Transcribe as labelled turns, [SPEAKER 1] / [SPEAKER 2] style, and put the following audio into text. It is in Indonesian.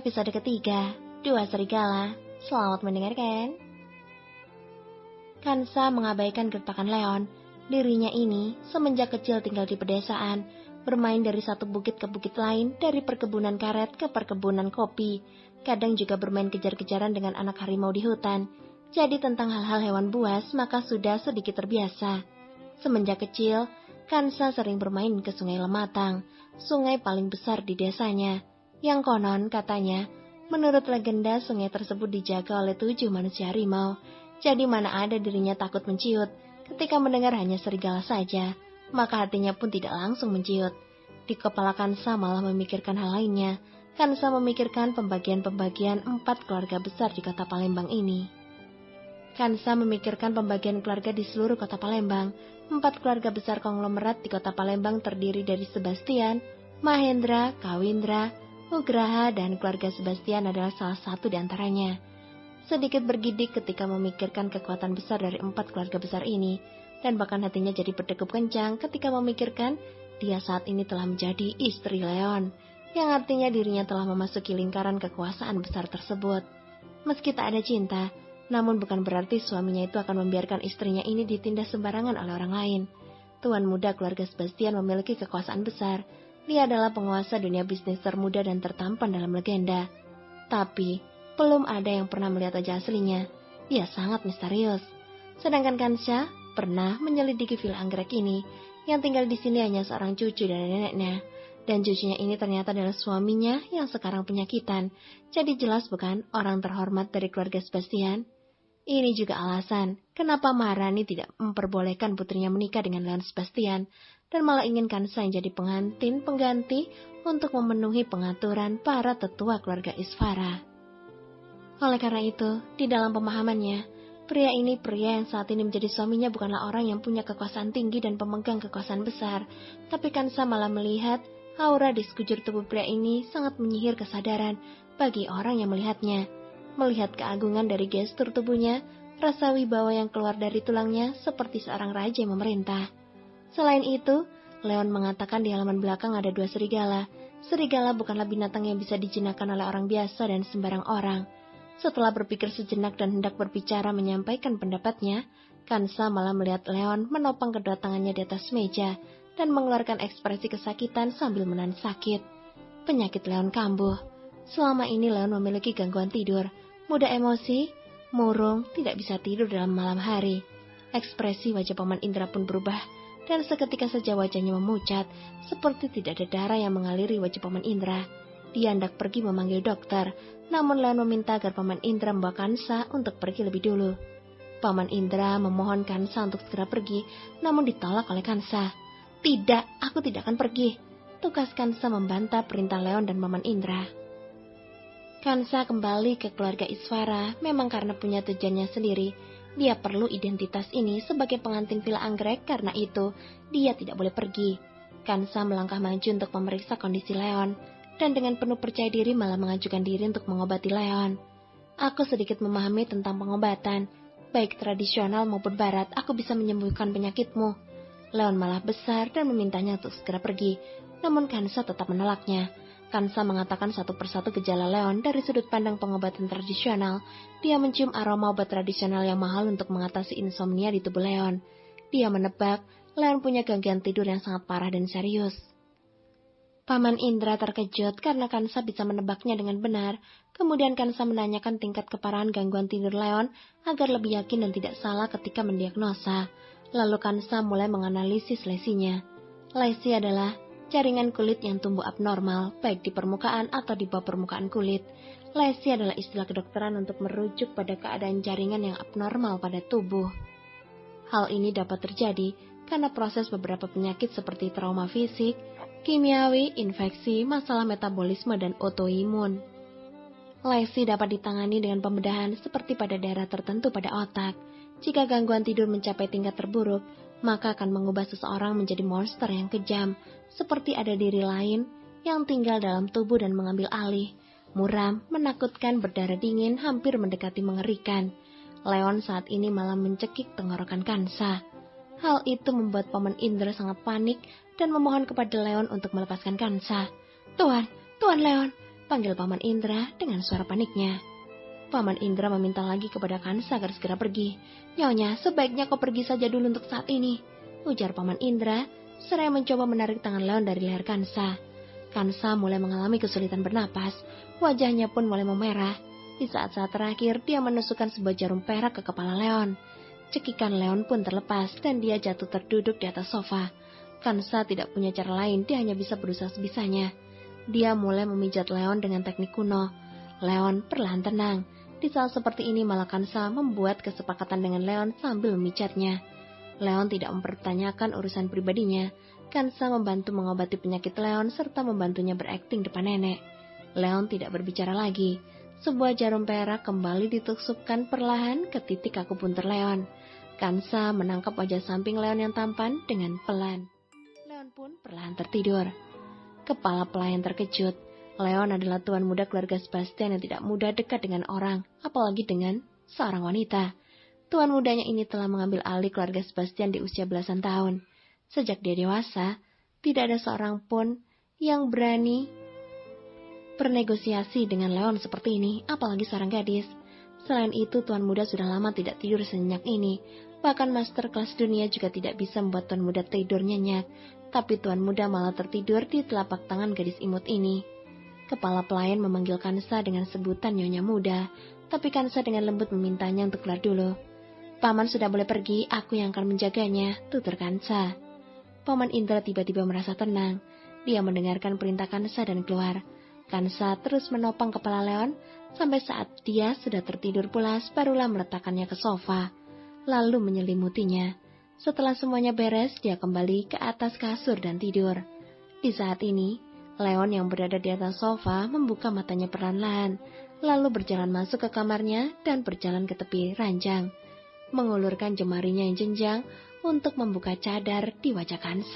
[SPEAKER 1] Episode ketiga, Dua Serigala. Selamat mendengarkan. Kansa mengabaikan gertakan Leon. Dirinya ini semenjak kecil tinggal di pedesaan, bermain dari satu bukit ke bukit lain, dari perkebunan karet ke perkebunan kopi. Kadang juga bermain kejar-kejaran dengan anak harimau di hutan. Jadi tentang hal-hal hewan buas maka sudah sedikit terbiasa. Semenjak kecil, Kansa sering bermain ke Sungai Lematang, sungai paling besar di desanya. Yang konon katanya, menurut legenda sungai tersebut dijaga oleh 7 manusia harimau. Jadi mana ada dirinya takut menciut, ketika mendengar hanya serigala saja, maka hatinya pun tidak langsung menciut. Di kepala Kansa malah memikirkan hal lainnya. Kansa memikirkan pembagian-pembagian 4 keluarga besar di kota Palembang ini. Kansa memikirkan pembagian keluarga di seluruh kota Palembang. 4 keluarga besar konglomerat di kota Palembang terdiri dari Sebastian, Mahendra, Kawindra, Nugraha, dan keluarga Sebastian adalah salah satu di antaranya. Sedikit bergidik ketika memikirkan kekuatan besar dari 4 keluarga besar ini, dan bahkan hatinya jadi berdegup kencang ketika memikirkan dia saat ini telah menjadi istri Leon, yang artinya dirinya telah memasuki lingkaran kekuasaan besar tersebut. Meski tak ada cinta, namun bukan berarti suaminya itu akan membiarkan istrinya ini ditindas sembarangan oleh orang lain. Tuan muda keluarga Sebastian memiliki kekuasaan besar. Dia adalah penguasa dunia bisnis termuda dan tertampan dalam legenda. Tapi, belum ada yang pernah melihat wajah aslinya. Dia sangat misterius. Sedangkan Kansa pernah menyelidiki villa anggrek ini, yang tinggal di sini hanya seorang cucu dari neneknya. Dan cucunya ini ternyata adalah suaminya yang sekarang penyakitan. Jadi jelas bukan orang terhormat dari keluarga Sebastian. Ini juga alasan kenapa Maharani tidak memperbolehkan putrinya menikah dengan Leon Sebastian, dan malah ingin Kansa yang jadi pengantin pengganti untuk memenuhi pengaturan para tetua keluarga Isfara. Oleh karena itu, di dalam pemahamannya, pria yang saat ini menjadi suaminya bukanlah orang yang punya kekuasaan tinggi dan pemegang kekuasaan besar, tapi Kansa malah melihat aura di sekujur tubuh pria ini sangat menyihir kesadaran bagi orang yang melihatnya. Melihat keagungan dari gestur tubuhnya, rasa wibawa yang keluar dari tulangnya seperti seorang raja yang memerintah. Selain itu, Leon mengatakan di halaman belakang ada 2 serigala. Serigala bukanlah binatang yang bisa dijinakkan oleh orang biasa dan sembarang orang. Setelah berpikir sejenak dan hendak berbicara menyampaikan pendapatnya, Kansa malah melihat Leon menopang kedua tangannya di atas meja dan mengeluarkan ekspresi kesakitan sambil menahan sakit. Penyakit Leon kambuh. Selama ini Leon memiliki gangguan tidur, mudah emosi, murung, tidak bisa tidur dalam malam hari. Ekspresi wajah Paman Indra pun berubah, dan seketika saja wajahnya memucat, seperti tidak ada darah yang mengaliri wajah Paman Indra. Dia hendak pergi memanggil dokter, namun Leon meminta agar Paman Indra membawa Kansa untuk pergi lebih dulu. Paman Indra memohon Kansa untuk segera pergi, namun ditolak oleh Kansa. "Tidak, aku tidak akan pergi," tugas Kansa membantah perintah Leon dan Paman Indra. Kansa kembali ke keluarga Isfara memang karena punya tujuannya sendiri. Dia perlu identitas ini sebagai pengantin villa anggrek, karena itu dia tidak boleh pergi. Kansa melangkah maju untuk memeriksa kondisi Leon, dan dengan penuh percaya diri malah mengajukan diri untuk mengobati Leon. "Aku sedikit memahami tentang pengobatan, baik tradisional maupun barat, aku bisa menyembuhkan penyakitmu." Leon malah besar dan memintanya untuk segera pergi, namun Kansa tetap menolaknya. Kansa mengatakan satu persatu gejala Leon dari sudut pandang pengobatan tradisional. Dia mencium aroma obat tradisional yang mahal untuk mengatasi insomnia di tubuh Leon. Dia menebak Leon punya gangguan tidur yang sangat parah dan serius. Paman Indra terkejut karena Kansa bisa menebaknya dengan benar. Kemudian Kansa menanyakan tingkat keparahan gangguan tidur Leon agar lebih yakin dan tidak salah ketika mendiagnosa. Lalu Kansa mulai menganalisis lesinya. Lesi adalah jaringan kulit yang tumbuh abnormal, baik di permukaan atau di bawah permukaan kulit. Lesi adalah istilah kedokteran untuk merujuk pada keadaan jaringan yang abnormal pada tubuh. Hal ini dapat terjadi karena proses beberapa penyakit seperti trauma fisik, kimiawi, infeksi, masalah metabolisme, dan autoimun. Lesi dapat ditangani dengan pembedahan seperti pada daerah tertentu pada otak. Jika gangguan tidur mencapai tingkat terburuk, maka akan mengubah seseorang menjadi monster yang kejam, seperti ada diri lain yang tinggal dalam tubuh dan mengambil alih. Muram, menakutkan, berdarah dingin, hampir mendekati mengerikan. Leon saat ini malah mencekik tenggorokan Kansa. Hal itu membuat Paman Indra sangat panik dan memohon kepada Leon untuk melepaskan Kansa. Tuan Leon, panggil Paman Indra dengan suara paniknya. Paman Indra meminta lagi kepada Kansa agar segera pergi. Nyonya, sebaiknya kau pergi saja dulu untuk saat ini, ujar Paman Indra, seraya mencoba menarik tangan Leon dari leher Kansa. Kansa mulai mengalami kesulitan bernapas, wajahnya pun mulai memerah. Di saat-saat terakhir, dia menusukkan sebuah jarum perak ke kepala Leon. Cekikan Leon pun terlepas dan dia jatuh terduduk di atas sofa. Kansa tidak punya cara lain, dia hanya bisa berusaha sebisanya. Dia mulai memijat Leon dengan teknik kuno. Leon perlahan tenang. Di saat seperti ini malah Kansa membuat kesepakatan dengan Leon sambil memijatnya. Leon tidak mempertanyakan urusan pribadinya. Kansa membantu mengobati penyakit Leon serta membantunya berakting depan nenek. Leon tidak berbicara lagi. Sebuah jarum perak kembali ditusukkan perlahan ke titik akupuntur Leon. Kansa menangkap wajah samping Leon yang tampan dengan pelan. Leon pun perlahan tertidur. Kepala pelayan terkejut. Leon adalah tuan muda keluarga Sebastian yang tidak mudah dekat dengan orang, apalagi dengan seorang wanita. Tuan mudanya ini telah mengambil alih keluarga Sebastian di usia belasan tahun. Sejak dia dewasa, tidak ada seorang pun yang berani bernegosiasi dengan Leon seperti ini, apalagi seorang gadis. Selain itu, tuan muda sudah lama tidak tidur senyenyak ini. Bahkan master kelas dunia juga tidak bisa membuat tuan muda tidur nyenyak. Tapi tuan muda malah tertidur di telapak tangan gadis imut ini. Kepala pelayan memanggil Kansa dengan sebutan nyonya muda, tapi Kansa dengan lembut memintanya untuk keluar dulu. Paman sudah boleh pergi, aku yang akan menjaganya, tutur Kansa. Paman Indra tiba-tiba merasa tenang. Dia mendengarkan perintah Kansa dan keluar. Kansa terus menopang kepala Leon, sampai saat dia sudah tertidur pulas, barulah meletakkannya ke sofa, lalu menyelimutinya. Setelah semuanya beres, dia kembali ke atas kasur dan tidur. Di saat ini, Leon yang berada di atas sofa membuka matanya perlahan-lahan, lalu berjalan masuk ke kamarnya dan berjalan ke tepi ranjang, mengulurkan jemarinya yang jenjang untuk membuka cadar di wajah Kansa.